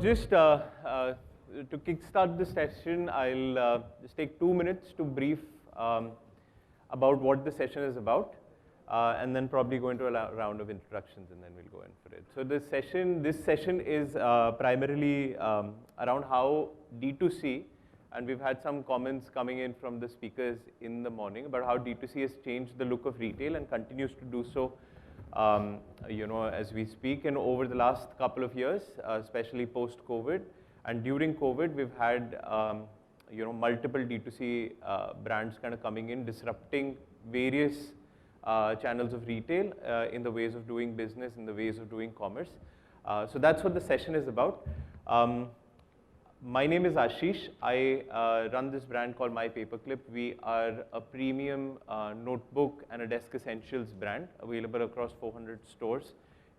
just to kickstart this session, I'll just take 2 minutes to brief about what the session is about, and then probably go into a round of introductions, and then we'll go in for it. So this session is primarily around how D2C, and we've had some comments coming in from the speakers in the morning about how D2C has changed the look of retail and continues to do so as we speak. And over the last couple of years, especially post-COVID, and during COVID, we've had multiple D2C brands kind of coming in, disrupting various channels of retail in the ways of doing business, in the ways of doing commerce. So that's what the session is about. My name is Ashish. I run this brand called My Paperclip. We are a premium notebook and a desk essentials brand available across 400 stores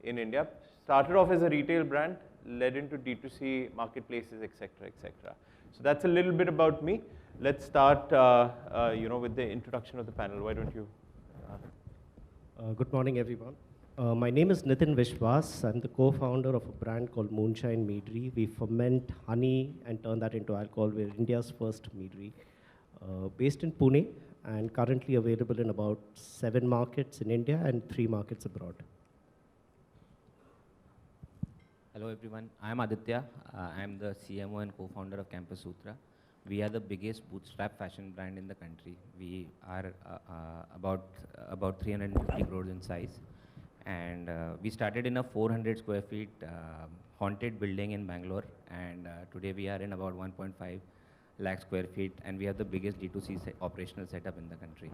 in India. Started off as a retail brand, led into D2C marketplaces, etc., etc. So that's a little bit about me. Let's start, with the introduction of the panel. Why don't you? Good morning, everyone. My name is Nitin Vishwas. I'm the co-founder of a brand called Moonshine Meadery. We ferment honey and turn that into alcohol. We're India's first meadery, based in Pune and currently available in about 7 markets in India and 3 markets abroad. Hello, everyone. I'm Aditya. I'm the CMO and co-founder of Campus Sutra. We are the biggest bootstrap fashion brand in the country. We are about 350 crores in size. And we started in a 400 square feet haunted building in Bangalore. And today we are in about 1.5 lakh square feet. And we have the biggest D2C operational setup in the country.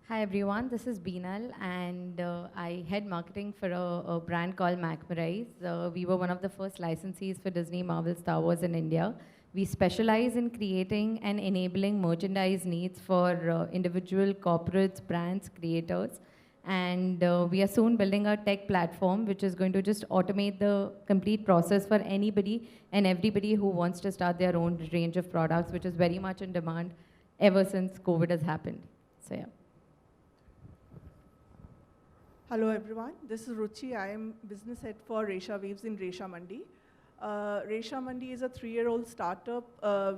Hi everyone, this is Beenal, and I head marketing for a brand called Macmerize. We were one of the first licensees for Disney, Marvel, Star Wars in India. We specialize in creating and enabling merchandise needs for individual corporates, brands, creators. And we are soon building a tech platform which is going to just automate the complete process for anybody and everybody who wants to start their own range of products, which is very much in demand ever since COVID has happened. So yeah. Hello everyone, this is Ruchi. I am business head for Resha Weaves in Resha Mandi. Resha Mandi is a 3-year-old startup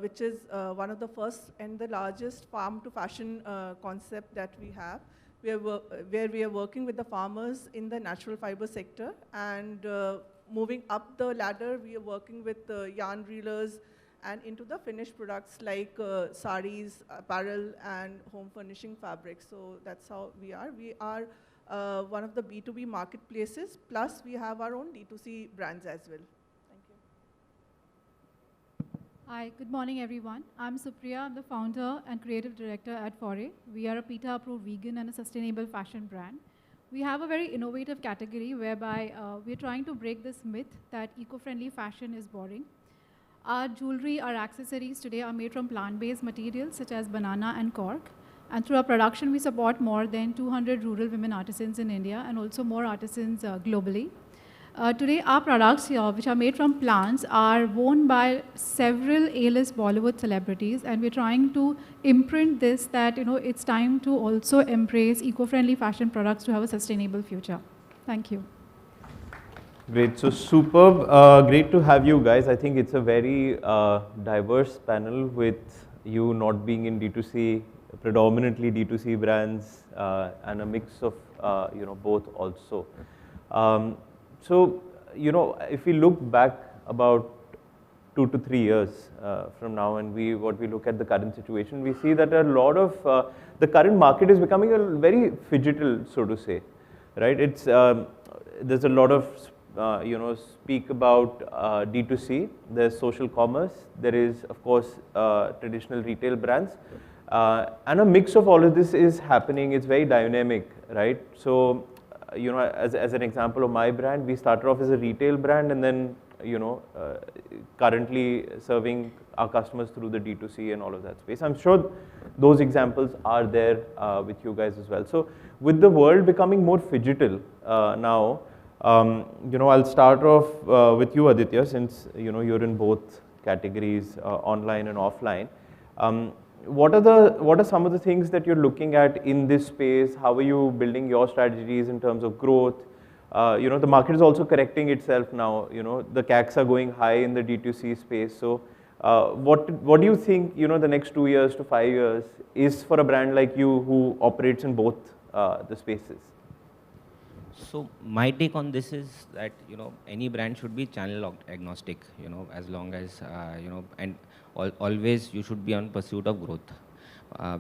which is one of the first and the largest farm to fashion concept that we have, where we are working with the farmers in the natural fiber sector, and moving up the ladder, we are working with yarn reelers and into the finished products like saris, apparel, and home furnishing fabrics. So that's how we are. We are one of the B2B marketplaces, plus we have our own D2C brands as well. Thank you. Hi, good morning everyone. I'm Supriya, I'm the founder and creative director at Foray. We are a PETA-approved vegan and a sustainable fashion brand. We have a very innovative category whereby we're trying to break this myth that eco-friendly fashion is boring. Our jewelry, our accessories today are made from plant-based materials such as banana and cork. And through our production, we support more than 200 rural women artisans in India and also more artisans globally. Today, our products here, which are made from plants, are worn by several A-list Bollywood celebrities, and we're trying to imprint this that it's time to also embrace eco-friendly fashion products to have a sustainable future. Thank you. Great, so superb. Great to have you guys. I think it's a very diverse panel with you not being in D2C, predominantly D2C brands, and a mix of both also. So if we look back about 2 to 3 years from now, and what we look at the current situation, we see that a lot of the current market is becoming a very phygital, so to say, right? It's there's a lot of speak about D2C. There's social commerce. There is, of course, traditional retail brands. And a mix of all of this is happening. It's very dynamic, right? So, as an example of my brand, we started off as a retail brand, and then, currently serving our customers through the D2C and all of that space. I'm sure those examples are there with you guys as well. So, with the world becoming more phygital now, I'll start off with you, Aditya, since you're in both categories, online and offline. what are some of the things that you're looking at in this space? How are you building your strategies in terms of growth? The market is also correcting itself now. The CACs are going high in the D2C space. So, what do you think? The next 2 years to 5 years is for a brand like you who operates in both the spaces. So my take on this is that any brand should be channel agnostic. As long as and always you should be on pursuit of growth.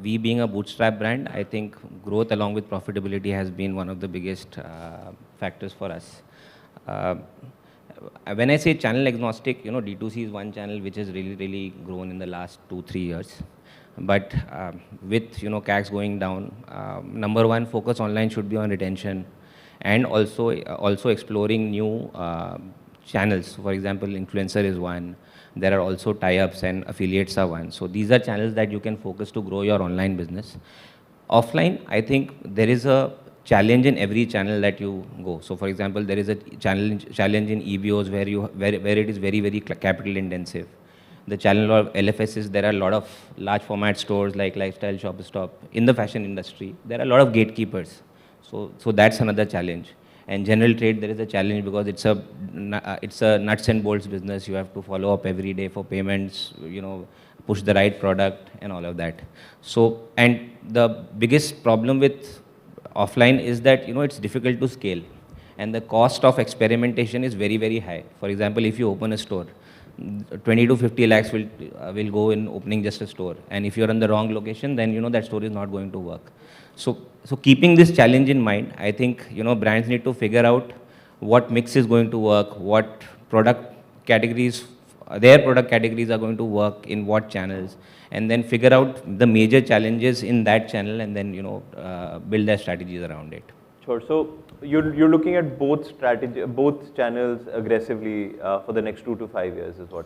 We being a bootstrap brand, I think growth along with profitability has been one of the biggest factors for us. When I say channel agnostic, D2C is one channel which has really grown in the last 2-3 years. But with CACs going down, number one focus online should be on retention, and also exploring new channels. For example, influencer is one. There are also tie-ups and affiliates are one. So these are channels that you can focus to grow your online business. Offline, I think there is a challenge in every channel that you go. So for example, there is a challenge in EBOs where it is very capital intensive. The channel of LFSs, there are a lot of large format stores like Lifestyle, Shop Stop. In the fashion industry, there are a lot of gatekeepers. So that's another challenge. And general trade, there is a challenge because it's a nuts and bolts business. You have to follow up every day for payments, push the right product and all of that. So, and the biggest problem with offline is that, it's difficult to scale. And the cost of experimentation is very high. For example, if you open a store, 20 to 50 lakhs will go in opening just a store. And if you're in the wrong location, then, that store is not going to work. So keeping this challenge in mind, I think, brands need to figure out what mix is going to work, what product categories, their product categories are going to work in what channels, and then figure out the major challenges in that channel, and then, build their strategies around it. Sure. So you're looking at both channels aggressively for the next 2 to 5 years, is what?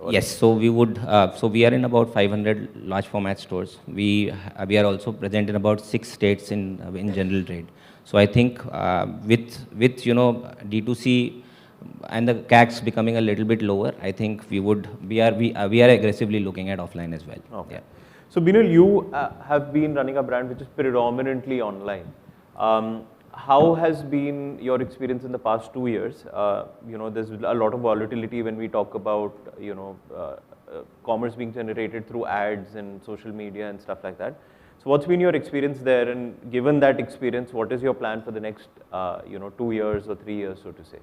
Yes. So we would. So we are in about 500 large format stores. We are also present in about 6 states in general trade. So I think with D2C and the CACs becoming a little bit lower, I think we are aggressively looking at offline as well. Okay. Yeah. So Binal, you have been running a brand which is predominantly online. How has been your experience in the past 2 years? There's a lot of volatility when we talk about, commerce being generated through ads and social media and stuff like that. So what's been your experience there? And given that experience, what is your plan for the next, 2 years or 3 years, so to say?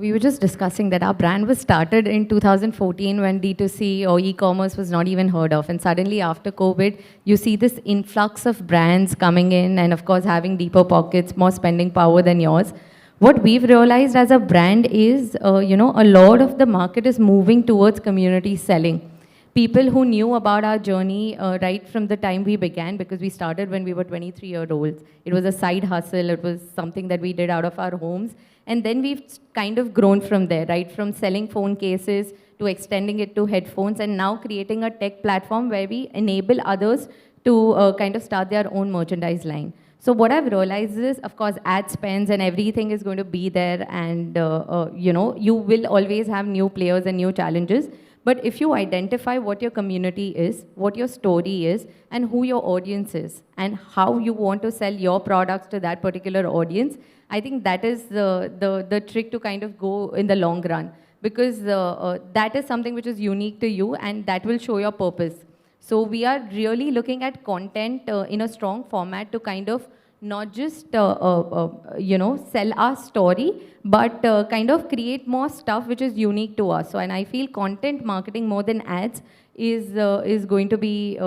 We were just discussing that our brand was started in 2014 when D2C or e-commerce was not even heard of. And suddenly after COVID, you see this influx of brands coming in and of course having deeper pockets, more spending power than yours. What we've realized as a brand is, a lot of the market is moving towards community selling. People who knew about our journey right from the time we began, because we started when we were 23-year-olds. It was a side hustle. It was something that we did out of our homes. And then we've kind of grown from there, right? From selling phone cases to extending it to headphones, and now creating a tech platform where we enable others to kind of start their own merchandise line. So what I've realized is, of course, ad spends and everything is going to be there, and you will always have new players and new challenges. But if you identify what your community is, what your story is, and who your audience is, and how you want to sell your products to that particular audience, I think that is the trick to kind of go in the long run, because that is something which is unique to you and that will show your purpose. So we are really looking at content in a strong format to kind of not just sell our story, but kind of create more stuff which is unique to us. So, and I feel content marketing more than ads is going to be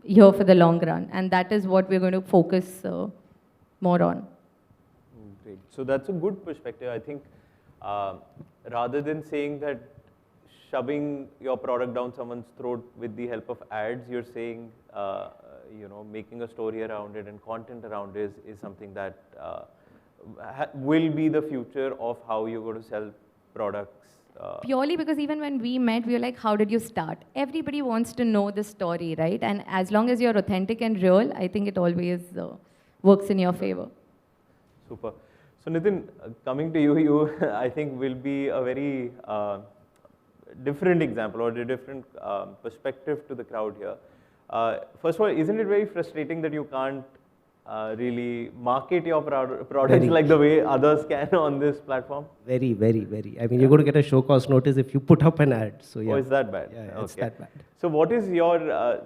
here for the long run, and that is what we're going to focus more on. Great. So that's a good perspective. I think rather than saying that shoving your product down someone's throat with the help of ads, you're saying, making a story around it and content around it is something that will be the future of how you're going to sell products. Purely because even when we met, we were like, how did you start? Everybody wants to know the story, right? And as long as you're authentic and real, I think it always works in your favor. Super. So Nitin, coming to you, I think will be a very different example or a different perspective to the crowd here. First of all, isn't it very frustrating that you can't really market your products Very. like the way others can on this platform? Very, very, very. I mean, you're going to get a show cause notice if you put up an ad. So yeah. Oh, is that bad? Yeah, it's Okay. that bad. So what is your,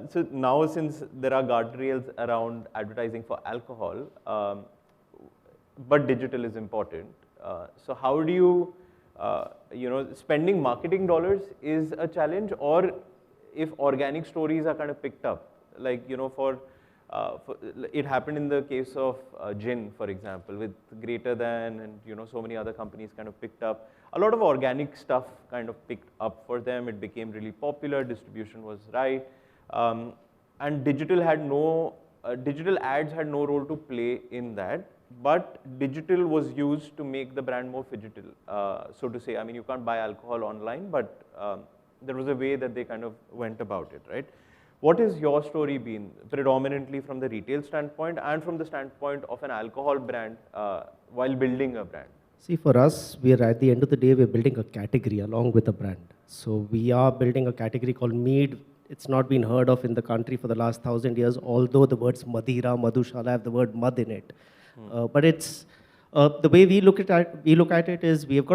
so now since there are guardrails around advertising for alcohol, but digital is important. So how do you, spending marketing dollars is a challenge, or if organic stories are kind of picked up, like, for it happened in the case of gin, for example, with Greater Than and, so many other companies kind of picked up. A lot of organic stuff kind of picked up for them. It became really popular, distribution was right. And digital ads had no role to play in that, but digital was used to make the brand more phygital, so to say. I mean, you can't buy alcohol online, but there was a way that they kind of went about it, right? What has your story been, predominantly from the retail standpoint and from the standpoint of an alcohol brand while building a brand? See, for us, we are at the end of the day, we're building a category along with a brand. So we are building a category called mead. It's not been heard of in the country for the last 1,000 years, although the words Madhira, Madhushala have the word mud in it. But it's, the way we look at it is we have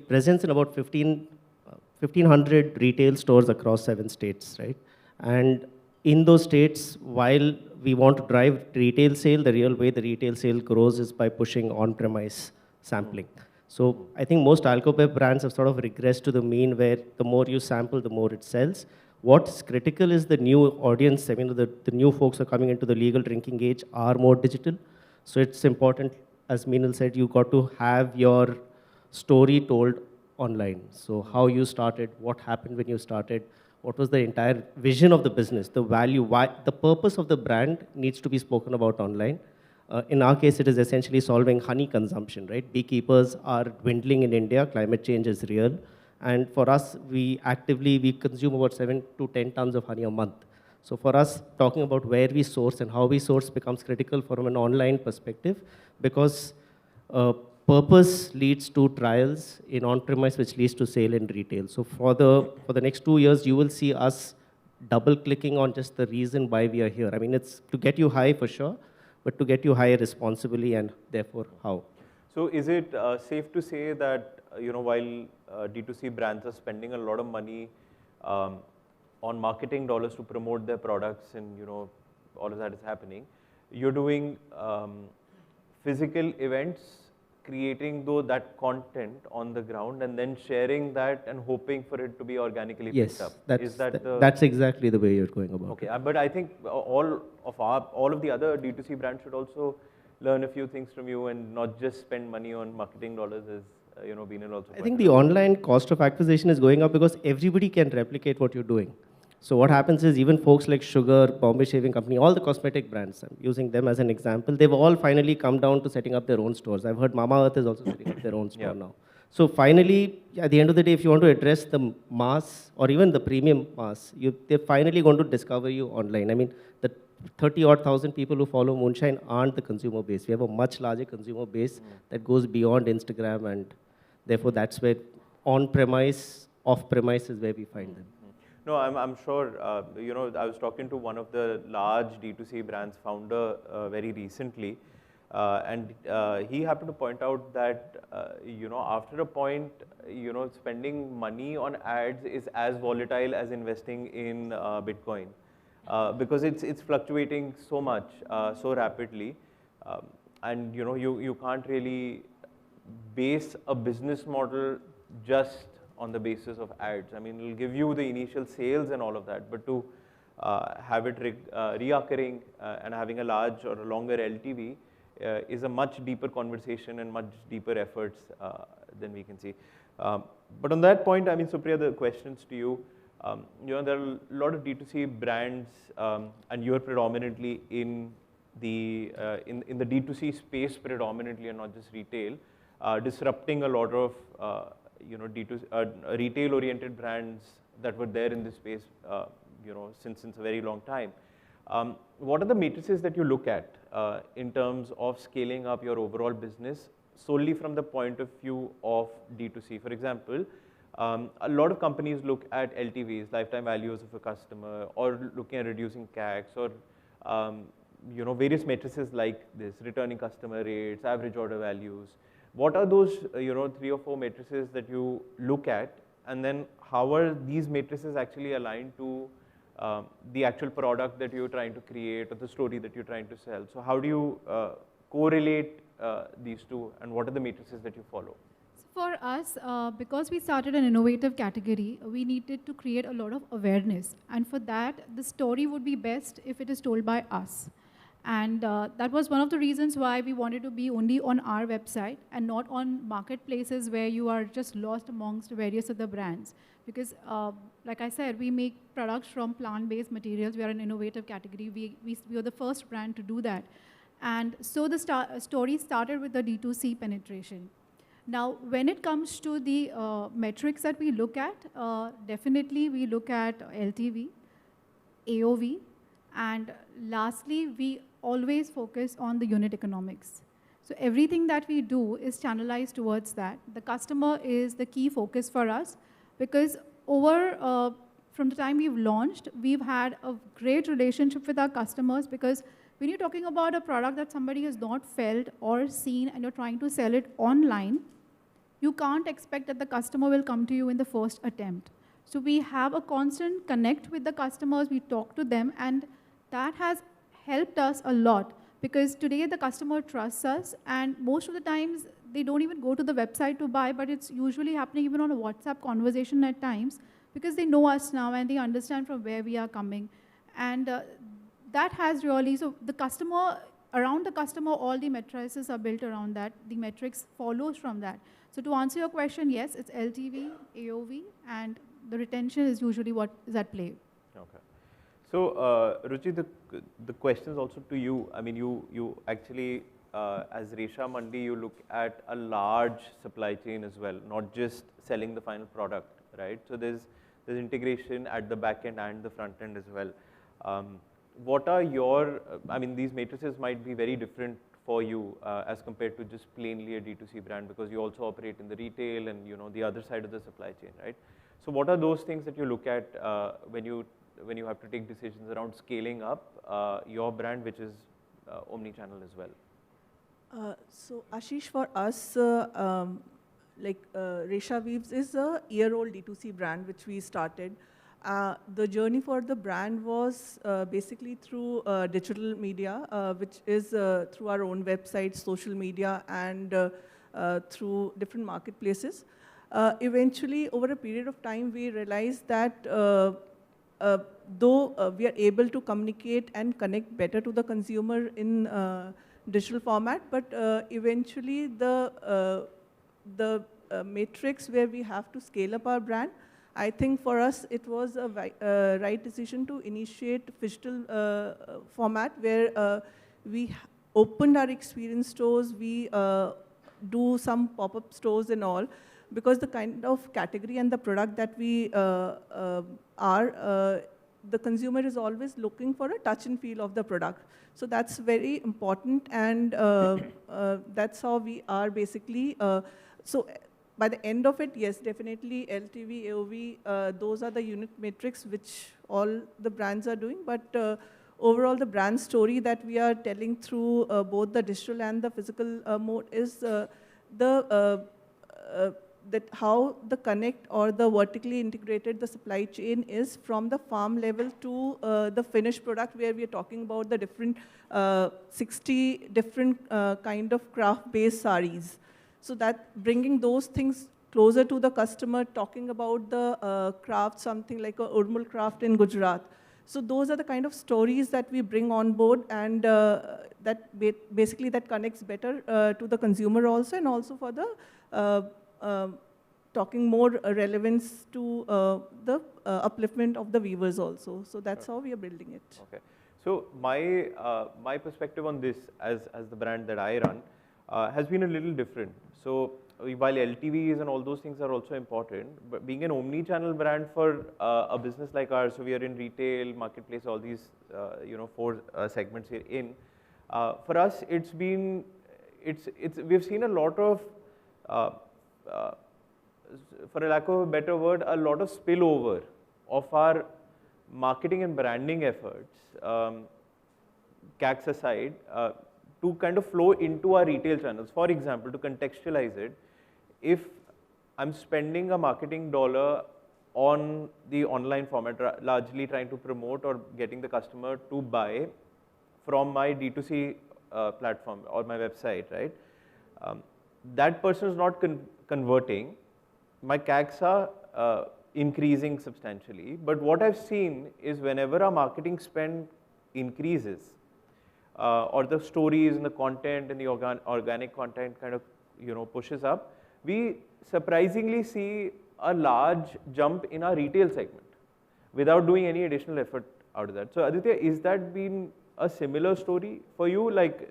presence in about 1,500 retail stores across 7 states, right? And in those states, while we want to drive retail sale, the real way the retail sale grows is by pushing on-premise sampling. So I think most alcohol brands have sort of regressed to the mean where the more you sample, the more it sells. What's critical is the new audience. I mean, the new folks are coming into the legal drinking age are more digital. So it's important, as Meenal said, you got to have your story told online. So how you started, what happened when you started, what was the entire vision of the business, the value, why, the purpose of the brand needs to be spoken about online. In our case, it is essentially solving honey consumption, right? Beekeepers are dwindling in India, climate change is real. And for us, we consume about 7 to 10 tons of honey a month. So for us, talking about where we source and how we source becomes critical from an online perspective, because purpose leads to trials in on-premise, which leads to sale in retail. So for the next 2 years, you will see us double-clicking on just the reason why we are here. I mean, it's to get you high for sure, but to get you high responsibly, and therefore how. So is it safe to say that, while D2C brands are spending a lot of money on marketing dollars to promote their products and, all of that is happening, you're doing physical events, creating that content on the ground and then sharing that and hoping for it to be organically picked up? Yes, that's exactly the way you're going about it. Okay, it. but I think all of the other D2C brands should also learn a few things from you and not just spend money on marketing dollars, as Beenal also. I think the online cost of acquisition is going up because everybody can replicate what you're doing. So what happens is even folks like Sugar, Bombay Shaving Company, all the cosmetic brands, I'm using them as an example, they've all finally come down to setting up their own stores. I've heard Mamaearth is also setting up their own store now. So finally, at the end of the day, if you want to address the mass or even the premium mass, they're finally going to discover you online. I mean, the 30-odd thousand people who follow Moonshine aren't the consumer base. We have a much larger consumer base that goes beyond Instagram, and therefore that's where on-premise, off-premise is where we find them. No, I'm sure, I was talking to one of the large D2C brands founder very recently, and he happened to point out that, after a point, spending money on ads is as volatile as investing in Bitcoin, because it's fluctuating so much, so rapidly, and, you can't really base a business model just on the basis of ads. I mean, it'll give you the initial sales and all of that, but to have it reoccurring and having a large or a longer LTV is a much deeper conversation and much deeper efforts than we can see. But on that point, I mean, Supriya, the questions to you, there are a lot of D2C brands, and you're predominantly in the D2C space predominantly, and not just retail, disrupting a lot of retail-oriented brands that were there in this space, since a very long time. What are the matrices that you look at in terms of scaling up your overall business solely from the point of view of D2C? For example, A lot of companies look at LTVs, lifetime values of a customer, or looking at reducing CACs, or various matrices like this, returning customer rates, average order values. What are those 3 or 4 matrices that you look at, and then how are these matrices actually aligned to the actual product that you're trying to create or the story that you're trying to sell? So how do you correlate these two, and what are the matrices that you follow? For us, because we started an innovative category, we needed to create a lot of awareness. And for that, the story would be best if it is told by us. And that was one of the reasons why we wanted to be only on our website and not on marketplaces where you are just lost amongst various other brands. Because, like I said, we make products from plant-based materials. We are an innovative category. We are the first brand to do that. And so the story started with the D2C penetration. Now, when it comes to the metrics that we look at, definitely we look at LTV, AOV, and lastly, we always focus on the unit economics. So everything that we do is channelized towards that. The customer is the key focus for us because from the time we've launched, we've had a great relationship with our customers because when you're talking about a product that somebody has not felt or seen and you're trying to sell it online, you can't expect that the customer will come to you in the first attempt. So we have a constant connect with the customers, we talk to them, and that has helped us a lot because today the customer trusts us, and most of the times they don't even go to the website to buy, but it's usually happening even on a WhatsApp conversation at times because they know us now and they understand from where we are coming. And that has really, so the customer, around the customer, all the matrices are built around that. The metrics follows from that. So to answer your question, yes, it's LTV, AOV, and the retention is usually what is at play. Okay. So, Ruchi, the question is also to you. I mean, you actually, as Resha Mandi, you look at a large supply chain as well, not just selling the final product, right? So there's integration at the back end and the front end as well. What are your, I mean, these matrices might be very different for you as compared to just plainly a D2C brand because you also operate in the retail and the other side of the supply chain, right? So what are those things that you look at when you have to take decisions around scaling up your brand, which is omni-channel as well? So Ashish, for us, Resha Weaves is a year-old D2C brand which we started. The journey for the brand was basically through digital media, which is through our own website, social media, and through different marketplaces. Eventually, over a period of time, we realized that though we are able to communicate and connect better to the consumer in digital format, but eventually the matrix where we have to scale up our brand, I think for us it was a right decision to initiate phygital format where we opened our experience stores, we do some pop-up stores and all, because the kind of category and the product that we the consumer is always looking for a touch and feel of the product. So that's very important, and that's how we are basically. So by the end of it, yes, definitely LTV, AOV, those are the unit metrics which all the brands are doing. But overall, the brand story that we are telling through both the digital and the physical mode is that how the connect or the vertically integrated the supply chain is from the farm level to the finished product, where we are talking about the different 60 different kind of craft-based saris. So that bringing those things closer to the customer, talking about the craft, something like a Urmul craft in Gujarat. So those are the kind of stories that we bring on board, and that basically that connects better to the consumer also, and also for the talking more relevance to the upliftment of the weavers also. So that's how we are building it. Okay. So my perspective on this as the brand that I run has been a little different. So while LTVs and all those things are also important, but being an omni-channel brand for a business like ours, so we are in retail, marketplace, all these 4 segments here in. For us, we've seen a lot of for a lack of a better word, a lot of spillover of our marketing and branding efforts, CACs aside, to kind of flow into our retail channels. For example, to contextualize it, if I'm spending a marketing dollar on the online format, largely trying to promote or getting the customer to buy from my D2C platform or my website, right? That person is not converting. My CACs are increasing substantially. But what I've seen is whenever our marketing spend increases, or the stories and the content and the organic content kind of pushes up, we surprisingly see a large jump in our retail segment without doing any additional effort out of that. So Aditya, is that been a similar story for you? Like,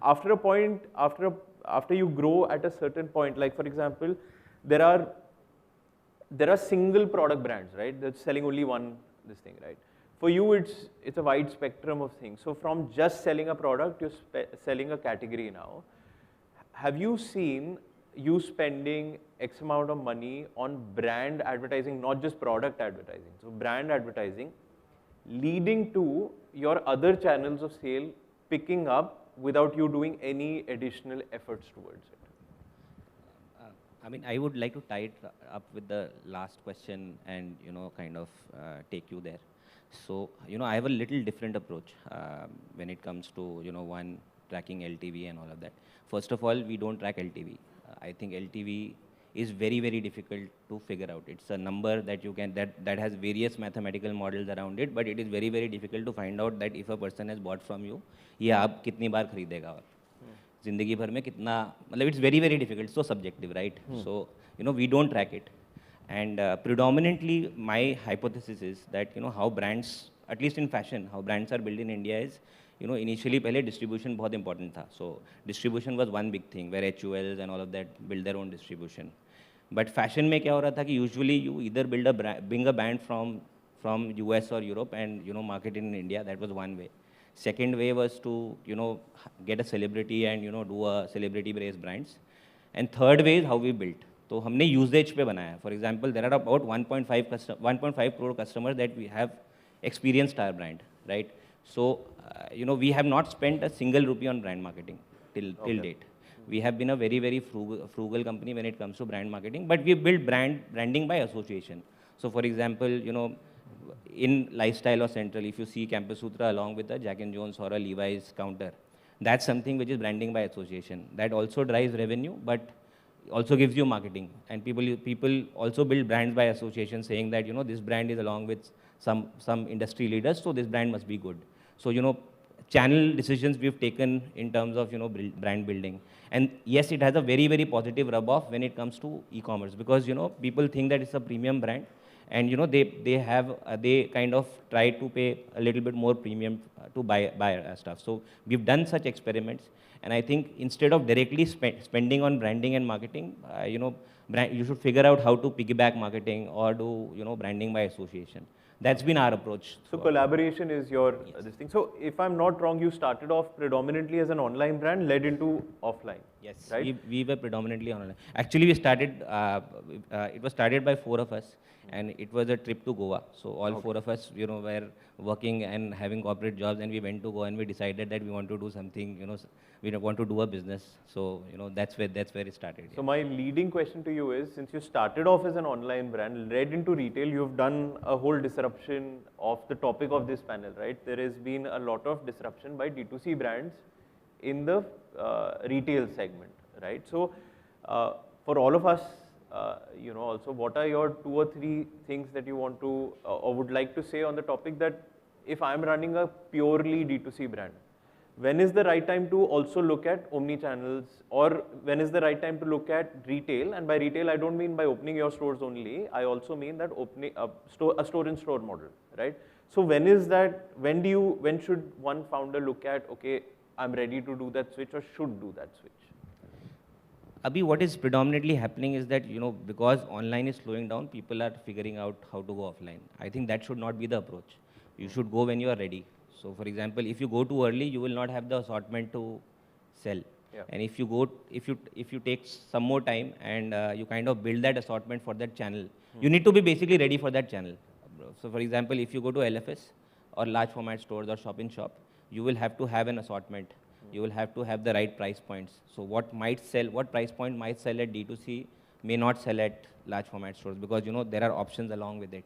after a point, after you grow at a certain point, like for example, there are single product brands, right? That's selling only this thing, right? For you, it's a wide spectrum of things. So from just selling a product, you're selling a category now. Have you seen you spending X amount of money on brand advertising, not just product advertising, so brand advertising, leading to your other channels of sale picking up without you doing any additional efforts towards it? I mean, I would like to tie it up with the last question and, kind of take you there. So, I have a little different approach when it comes to, one, tracking LTV and all of that. First of all, we don't track LTV. I think LTV is very, very difficult to figure out. It's a number that you can, that has various mathematical models around it, but it is very, very difficult to find out that if a person has bought from you, ये आप कितनी बार खरीदेगा और जिंदगी भर में कितना, मतलब it's very, very difficult, so subjective, right? So, we don't track it. And predominantly, my hypothesis is that, how brands, at least in fashion, how brands are built in India is, initially पहले distribution बहुत important था. So distribution was one big thing where HULs and all of that build their own distribution. But fashion में क्या हो रहा था कि usually you either bring a brand from US or Europe and market it in India. That was one way. Second way was to get a celebrity and do a celebrity-based brands. And third way is how we built. तो हमने usage पे बनाया. For example, there are about 1.5 crore customers that we have experienced our brand, right? So we have not spent a single rupee on brand marketing till date. We have been a very, very frugal company when it comes to brand marketing, but we build branding by association. So for example, in Lifestyle or Central, if you see Campus Sutra along with a Jack and Jones or a Levi's counter, that's something which is branding by association. That also drives revenue, but also gives you marketing. And people also build brands by association, saying that this brand is along with some industry leaders, so this brand must be good. So channel decisions we've taken in terms of brand building. And yes, it has a very, very positive rub-off when it comes to e-commerce, because people think that it's a premium brand, and they kind of try to pay a little bit more premium to buy stuff. So we've done such experiments, and I think instead of directly spending on branding and marketing, you should figure out how to piggyback marketing or do branding by association. That's been our approach. So collaboration is your this thing. So if I'm not wrong, you started off predominantly as an online brand, led into offline. Yes, right? we were predominantly online. Actually, we started. It was started by 4 of us, and it was a trip to Goa. So all 4 of us, were working and having corporate jobs, and we went to Goa, and we decided that we want to do something. We want to do a business. So that's where it started. So my leading question to you is, since you started off as an online brand, led into retail, you've done a whole disruption of the topic of this panel, right? There has been a lot of disruption by D2C brands in the retail segment, right? So for all of us, also, what are your 2 or 3 things that you want to or would like to say on the topic that if I'm running a purely D2C brand, when is the right time to also look at omni-channels, or when is the right time to look at retail? And by retail, I don't mean by opening your stores only. I also mean that opening a store-in-store model, right? So when should one founder look at, okay, I'm ready to do that switch or should do that switch? Abhi, what is predominantly happening is that, because online is slowing down, people are figuring out how to go offline. I think that should not be the approach. You should go when you are ready. So for example, if you go too early, you will not have the assortment to sell. Yeah. And if you take some more time and you kind of build that assortment for that channel, you need to be basically ready for that channel. So for example, if you go to LFS or large format stores or shop in shop, you will have to have an assortment. You will have to have the right price points. So what price point might sell at D2C may not sell at large format stores, because there are options along with it.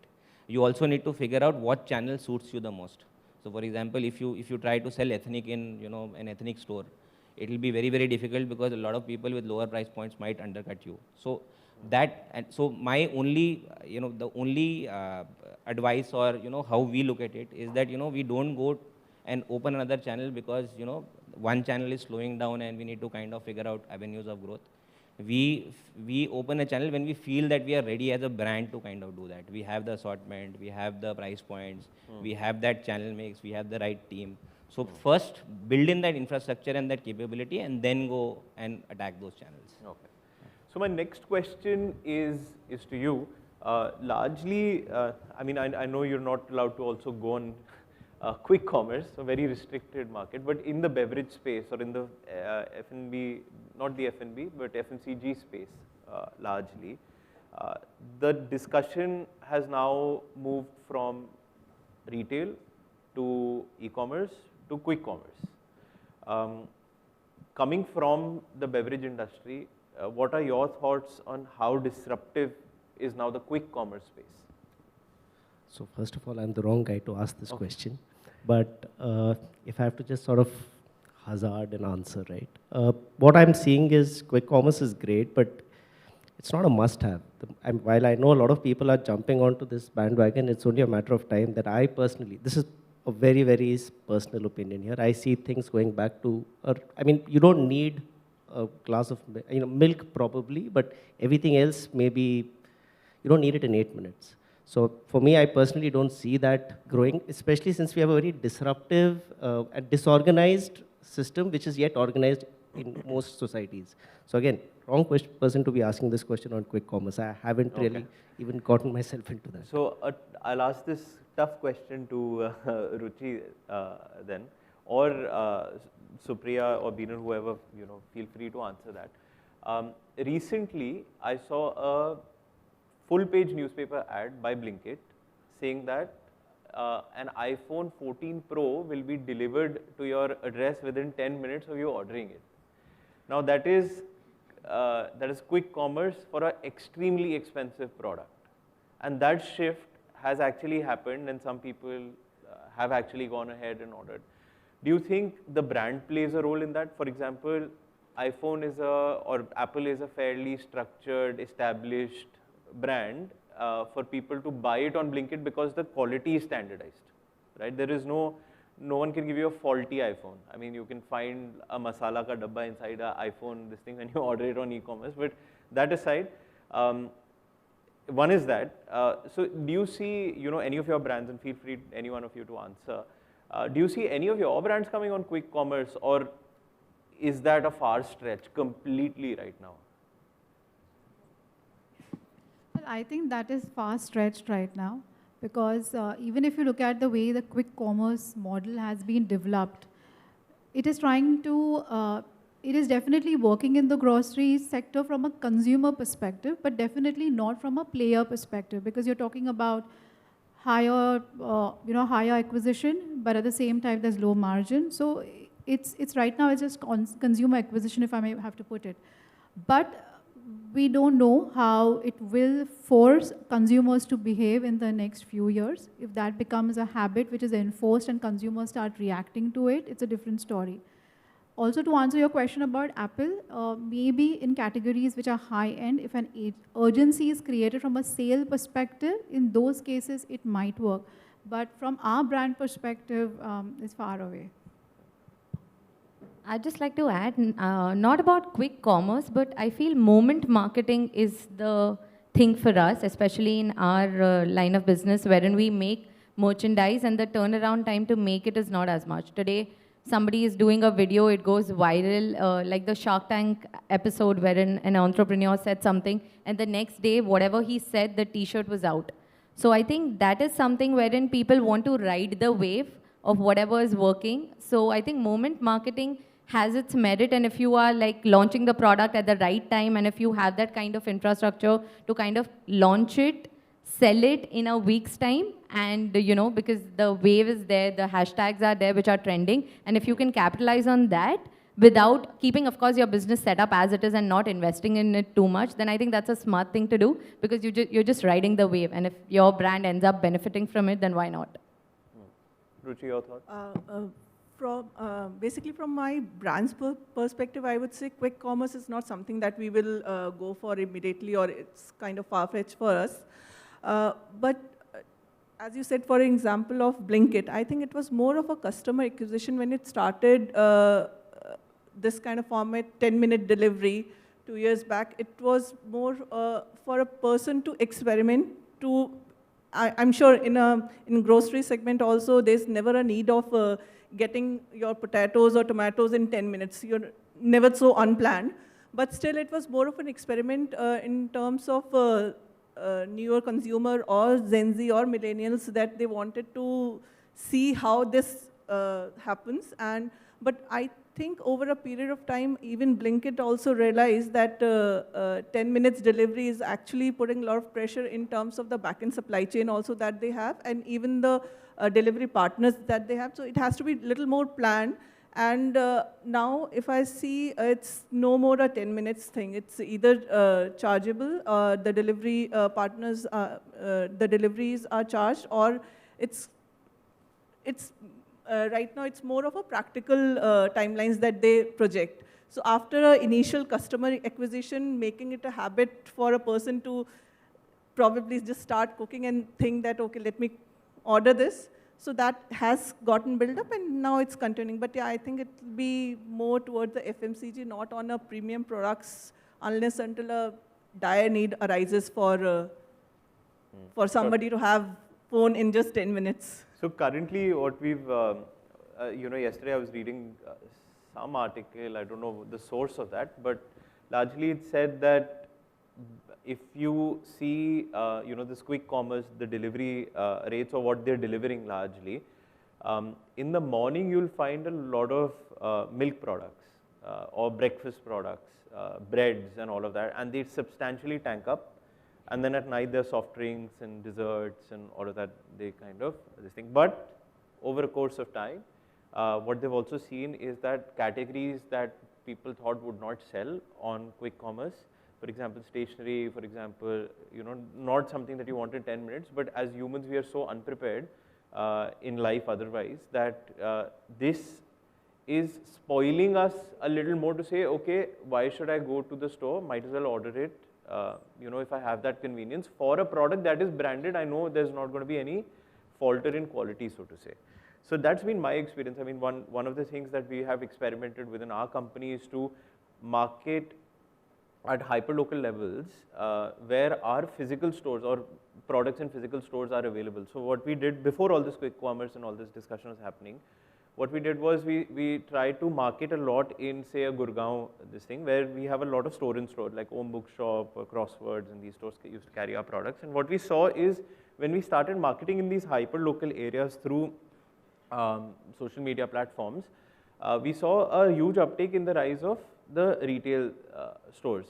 You also need to figure out what channel suits you the most. So for example, if you try to sell ethnic in an ethnic store, it will be very, very difficult, because a lot of people with lower price points might undercut you. So my only the only advice, or how we look at it, is that we don't go and open another channel because one channel is slowing down and we need to kind of figure out avenues of growth. We open a channel when we feel that we are ready as a brand to kind of do that. We have the assortment, we have the price points, we have that channel mix, we have the right team. So first build in that infrastructure and that capability, and then go and attack those channels. Okay. So my next question is to you. Largely, I mean, I know you're not allowed to also go on quick commerce, a very restricted market, but in the beverage space, or in the F&B, not the F&B, but FMCG space largely, the discussion has now moved from retail to e-commerce to quick commerce. Coming from the beverage industry, what are your thoughts on how disruptive is now the quick commerce space? So first of all, I'm the wrong guy to ask this question. But if I have to just sort of hazard an answer, right? What I'm seeing is quick commerce is great, but it's not a must-have. While I know a lot of people are jumping onto this bandwagon, it's only a matter of time that I personally, this is a very, very personal opinion here. I see things going back to, I mean, you don't need a glass of milk probably, but everything else maybe you don't need it in 8 minutes. So for me, I personally don't see that growing, especially since we have a very disruptive and disorganized system, which is yet organized in most societies. So again, wrong person to be asking this question on quick commerce. I haven't really even gotten myself into that. So I'll ask this tough question to Ruchi then, or Supriya or Beenal, whoever, feel free to answer that. Recently, I saw a full-page newspaper ad by Blinkit saying that an iPhone 14 Pro will be delivered to your address within 10 minutes of you ordering it. Now that is quick commerce for an extremely expensive product, and that shift has actually happened, and some people have actually gone ahead and ordered. Do you think the brand plays a role in that? For example, iPhone or Apple is a fairly structured, established brand for people to buy it on Blinkit because the quality is standardized, right? There is no one can give you a faulty iPhone. I mean, you can find a masala ka dabba inside an iPhone, this thing, when you order it on e-commerce. But that aside, one is that. So do you see, any of your brands, and feel free, any one of you to answer, do you see any of your brands coming on quick commerce, or is that a far stretch completely right now? Well, I think that is far stretched right now, because even if you look at the way the quick commerce model has been developed, it is trying to, it is definitely working in the grocery sector from a consumer perspective, but definitely not from a player perspective, because you're talking about higher, higher acquisition, but at the same time there's low margin. So it's right now it's just consumer acquisition, if I may have to put it. But we don't know how it will force consumers to behave in the next few years. If that becomes a habit which is enforced and consumers start reacting to it, it's a different story. Also, to answer your question about Apple, maybe in categories which are high-end, if an urgency is created from a sale perspective, in those cases it might work. But from our brand perspective, it's far away. I'd just like to add, not about quick commerce, but I feel moment marketing is the thing for us, especially in our line of business, wherein we make merchandise and the turnaround time to make it is not as much. Today, somebody is doing a video, it goes viral, like the Shark Tank episode wherein an entrepreneur said something, and the next day, whatever he said, the t-shirt was out. So I think that is something wherein people want to ride the wave of whatever is working. So I think moment marketing has its merit, and if you are like launching the product at the right time, and if you have that kind of infrastructure to kind of launch it, sell it in a week's time, and because the wave is there, the hashtags are there which are trending, and if you can capitalize on that without keeping, of course, your business set up as it is and not investing in it too much, then I think that's a smart thing to do, because you're just riding the wave, and if your brand ends up benefiting from it, then why not? Ruchi, your thoughts? Basically, from my brand's perspective, I would say quick commerce is not something that we will go for immediately, or it's kind of far-fetched for us. But as you said, for example of Blinkit, I think it was more of a customer acquisition when it started this kind of format, 10-minute delivery 2 years back. It was more for a person to experiment, I'm sure in grocery segment also, there's never a need of getting your potatoes or tomatoes in 10 minutes. You're never so unplanned. But still, it was more of an experiment in terms of newer consumer or Gen Z or millennials, that they wanted to see how this happens. But I think over a period of time, even Blinkit also realized that 10 minutes delivery is actually putting a lot of pressure in terms of the back-end supply chain also that they have, and even the delivery partners that they have. So it has to be a little more planned. And now, if I see, it's no more a 10 minutes thing. It's either chargeable, the delivery partners, the deliveries are charged, or it's right now, it's more of a practical timelines that they project. So after an initial customer acquisition, making it a habit for a person to probably just start cooking and think that, okay, let me order this. So that has gotten built up, and now it's continuing. But yeah, I think it will be more towards the FMCG, not on a premium products, unless until a dire need arises for somebody to have phone in just 10 minutes. So currently, what we've, yesterday I was reading some article, I don't know the source of that, but largely it said that if you see, this quick commerce, the delivery rates or what they're delivering largely, in the morning you'll find a lot of milk products or breakfast products, breads and all of that, and they substantially tank up. And then at night there's soft drinks and desserts and all of that, they kind of this thing. But over a course of time, what they've also seen is that categories that people thought would not sell on quick commerce, for example, stationery, for example, not something that you want in 10 minutes, but as humans, we are so unprepared in life otherwise that this is spoiling us a little more to say, okay, why should I go to the store? Might as well order it. If I have that convenience for a product that is branded, I know there's not going to be any falter in quality, so to say. So that's been my experience. I mean, one of the things that we have experimented within our company is to market at hyperlocal levels where our physical stores or products in physical stores are available. So what we did before all this quick commerce and all this discussion was happening, what we did was we tried to market a lot in, say, a Gurgaon, this thing, where we have a lot of store-in-store, like Om Bookshop, or Crosswords, and these stores used to carry our products. And what we saw is when we started marketing in these hyper-local areas through social media platforms, we saw a huge uptake in the rise of the retail stores.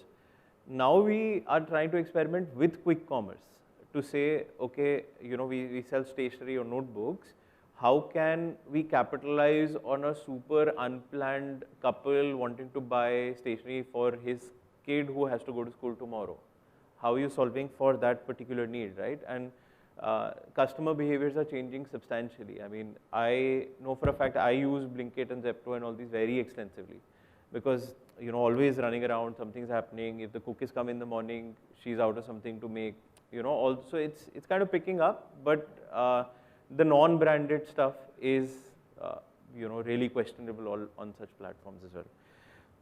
Now we are trying to experiment with quick commerce to say, okay, we sell stationery or notebooks. How can we capitalize on a super unplanned couple wanting to buy stationery for his kid who has to go to school tomorrow? How are you solving for that particular need, right? And customer behaviors are changing substantially. I mean, I know for a fact I use Blinkit and Zepto and all these very extensively because, always running around, something's happening. If the cookies come in the morning, she's out of something to make, also it's kind of picking up, but the non-branded stuff is, really questionable on such platforms as well.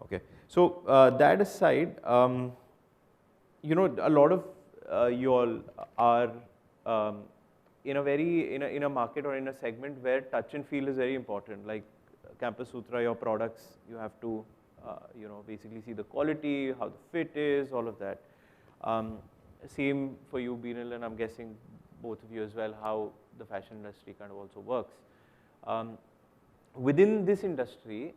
Okay, so that aside, a lot of you all are in a market or in a segment where touch and feel is very important. Like Campus Sutra, your products, you have to, basically see the quality, how the fit is, all of that. Same for you, Beenal, and I'm guessing both of you as well, how the fashion industry kind of also works. Within this industry,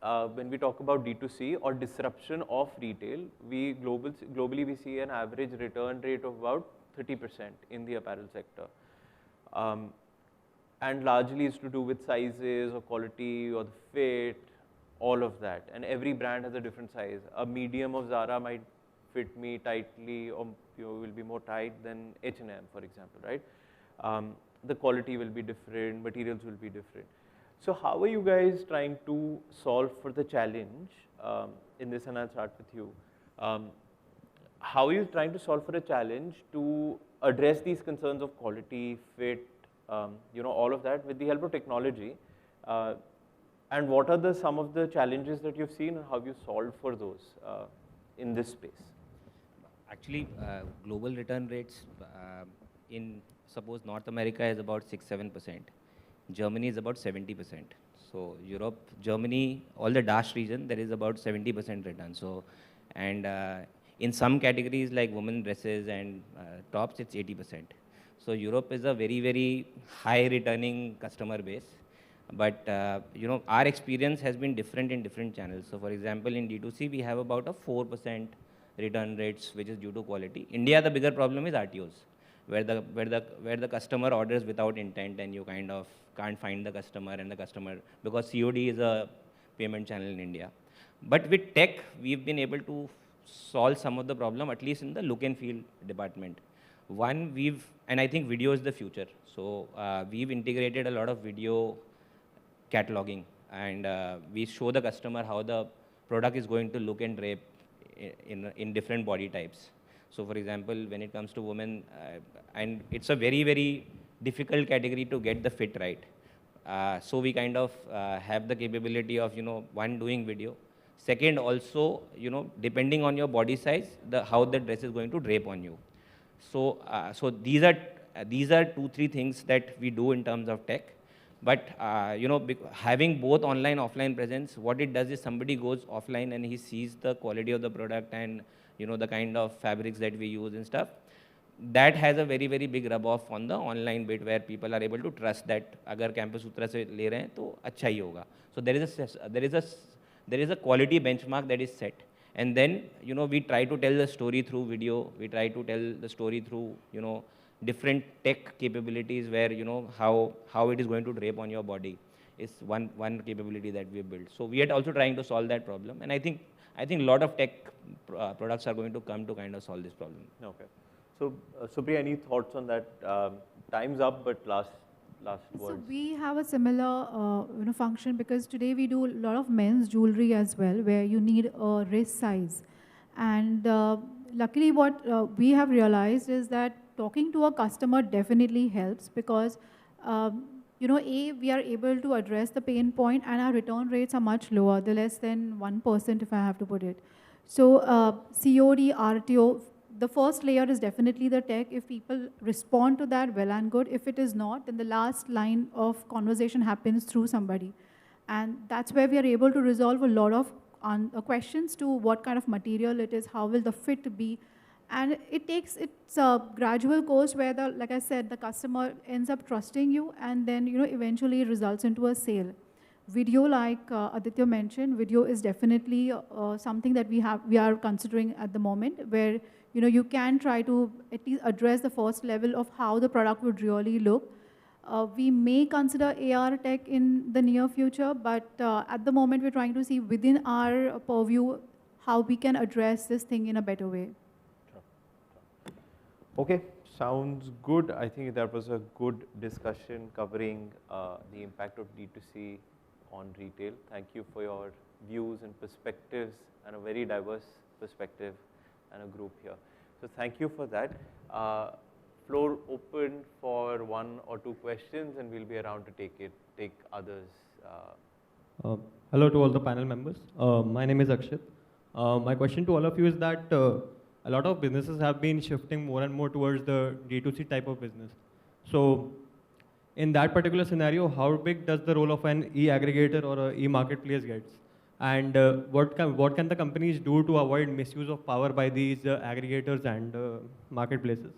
when we talk about D2C or disruption of retail, globally we see an average return rate of about 30% in the apparel sector. And largely it's to do with sizes or quality or the fit, all of that. And every brand has a different size. A medium of Zara might fit me tightly or will be more tight than H&M, for example, right? The quality will be different, materials will be different. So how are you guys trying to solve for the challenge in this, and I'll start with you. How are you trying to solve for a challenge to address these concerns of quality, fit, all of that with the help of technology? And what are some of the challenges that you've seen and how have you solved for those in this space? Actually, global return rates in, suppose North America is about 6-7%. Germany is about 70%. So Europe, Germany, all the DACH region, there is about 70% return. So, and in some categories like women dresses and tops, it's 80%. So Europe is a very, very high returning customer base. But our experience has been different in different channels. So for example, in D2C, we have about a 4% return rates, which is due to quality. India, the bigger problem is RTOs, where the customer orders without intent and you kind of can't find the customer and the customer, because COD is a payment channel in India. But with tech, we've been able to solve some of the problem, at least in the look and feel department. One, and I think video is the future. So we've integrated a lot of video cataloging, and we show the customer how the product is going to look and drape in different body types. So for example, when it comes to women, and it's a very, very difficult category to get the fit right. So we kind of have the capability of, one, doing video. Second, also, depending on your body size, how the dress is going to drape on you. So, so these are 2-3 things that we do in terms of tech. But having both online offline presence, what it does is somebody goes offline and he sees the quality of the product and the kind of fabrics that we use and stuff. That has a very, very big rub off on the online bit, where people are able to trust that agar Campus Sutra se le rahe hain to acha hi hoga. So there is a quality benchmark that is set. And then we try to tell the story through video. We try to tell the story through different tech capabilities, where how it is going to drape on your body is one capability that we have built. So we are also trying to solve that problem, and I think a lot of tech products are going to come to kind of solve this problem. Okay. So Supriya, any thoughts on that? Time's up, but last words. So we have a similar function, because today we do a lot of men's jewelry as well, where you need a wrist size. And luckily what we have realized is that talking to a customer definitely helps, because we are able to address the pain point, and our return rates are much lower. They're less than 1%, if I have to put it. So COD, RTO, the first layer is definitely the tech. If people respond to that, well and good. If it is not, then the last line of conversation happens through somebody. And that's where we are able to resolve a lot of questions to what kind of material it is, how will the fit be. And it's a gradual course where, like I said, the customer ends up trusting you, and then eventually it results into a sale. Video, like Aditya mentioned, video is definitely something that we are considering at the moment, where you can try to at least address the first level of how the product would really look. We may consider AR tech in the near future, but at the moment we're trying to see within our purview how we can address this thing in a better way. Okay, sounds good. I think that was a good discussion covering the impact of D2C on retail. Thank you for your views and perspectives, and a very diverse perspective and a group here. So thank you for that. Floor open for 1 or 2 questions, and we'll be around to take others. Hello to all the panel members. My name is Akshit. My question to all of you is that a lot of businesses have been shifting more and more towards the D2C type of business. So in that particular scenario, how big does the role of an e-aggregator or an e-marketplace gets? And what can the companies do to avoid misuse of power by these aggregators and marketplaces?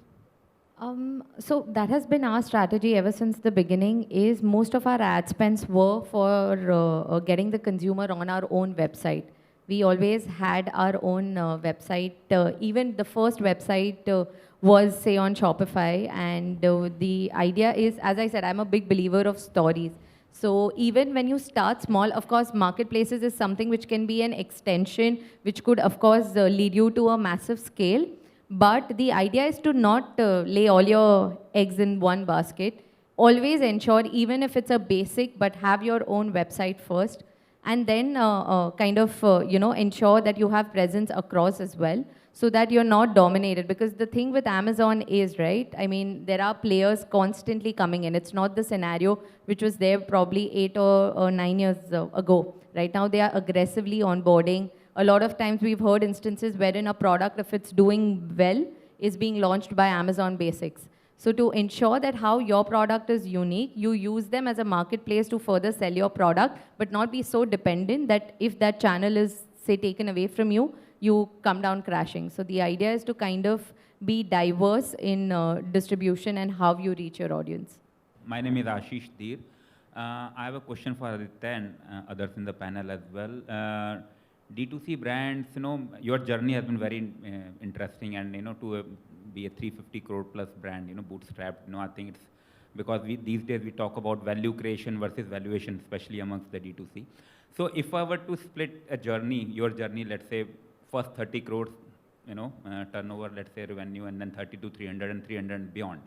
So that has been our strategy ever since the beginning. Is most of our ad spends were for getting the consumer on our own website. We always had our own website. Even the first website was, say, on Shopify. And the idea is, as I said, I'm a big believer of stories. So even when you start small, of course, marketplaces is something which can be an extension, which could, of course, lead you to a massive scale. But the idea is to not lay all your eggs in one basket. Always ensure, even if it's a basic, but have your own website first. And then ensure that you have presence across as well, so that you're not dominated. Because the thing with Amazon is, right, I mean, there are players constantly coming in. It's not the scenario which was there probably 8 or 9 years ago. Right now, they are aggressively onboarding. A lot of times we've heard instances wherein a product, if it's doing well, is being launched by Amazon Basics. So to ensure that how your product is unique, you use them as a marketplace to further sell your product, but not be so dependent that if that channel is, say, taken away from you, you come down crashing. So the idea is to kind of be diverse in distribution and how you reach your audience. My name is Ashish Dheer. I have a question for Aditya and others in the panel as well. D2C brands, your journey has been very interesting, and to be a 350 crore plus brand, bootstrapped, I think it's because these days we talk about value creation versus valuation, especially amongst the D2C. So if I were to split a journey, your journey, let's say first 30 crores, turnover, let's say revenue, and then 30 to 300 and 300 and beyond.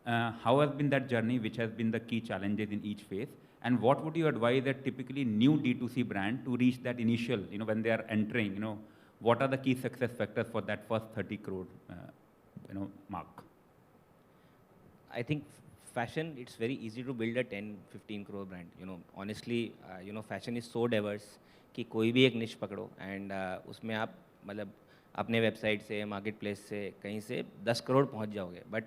How has been that journey? Which has been the key challenges in each phase? And what would you advise a typically new D2C brand to reach that initial, when they are entering, what are the key success factors for that first 30 crore, mark? I think fashion, it's very easy to build a 10-15 crore brand. Honestly, fashion is so diverse कि कोई भी एक niche पकड़ो and उसमें आप मतलब अपने website से, marketplace से, कहीं से 10 crore पहुँच जाओगे. But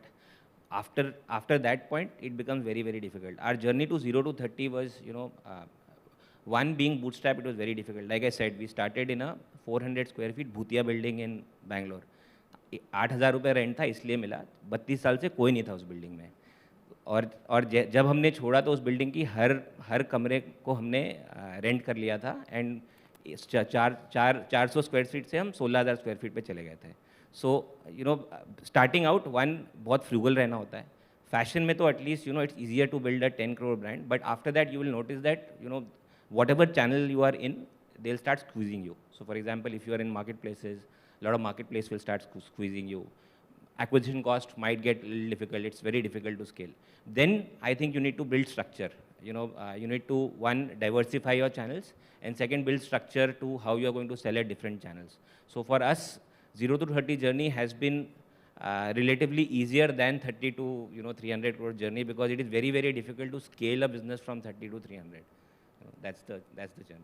after that point, it becomes very, very difficult. Our journey to 0 to 30 was, one being bootstrap, it was very difficult. Like I said, we started in a 400 square feet Bhutia building in Bangalore. 8,000 रुपये rent था, इसलिए मिला. 32 साल से कोई नहीं था उस बिल्डिंग में. और जब हमने छोड़ा तो उस बिल्डिंग की हर कमरे को हमने रेंट कर लिया था. एंड 400 स्क्वायर फीट से हम 16,000 स्क्वायर फीट पे चले गए थे. सो स्टार्टिंग आउट बहुत फ्रूगल रहना होता है. फैशन में तो at least it's easier to build a 10 crore ब्रांड, but after that you will notice that whatever channel you are in, they will start squeezing you. So for example, if you are in marketplaces, a lot of marketplace will start squeezing you. Acquisition cost might get a little difficult. It's very difficult to scale. Then I think you need to build structure. You need to, one, diversify your channels, and second, build structure to how you are going to sell at different channels. So for us, 0 to 30 journey has been relatively easier than 30 to 300 crore journey, because it is very, very difficult to scale a business from 30 to 300. That's the journey.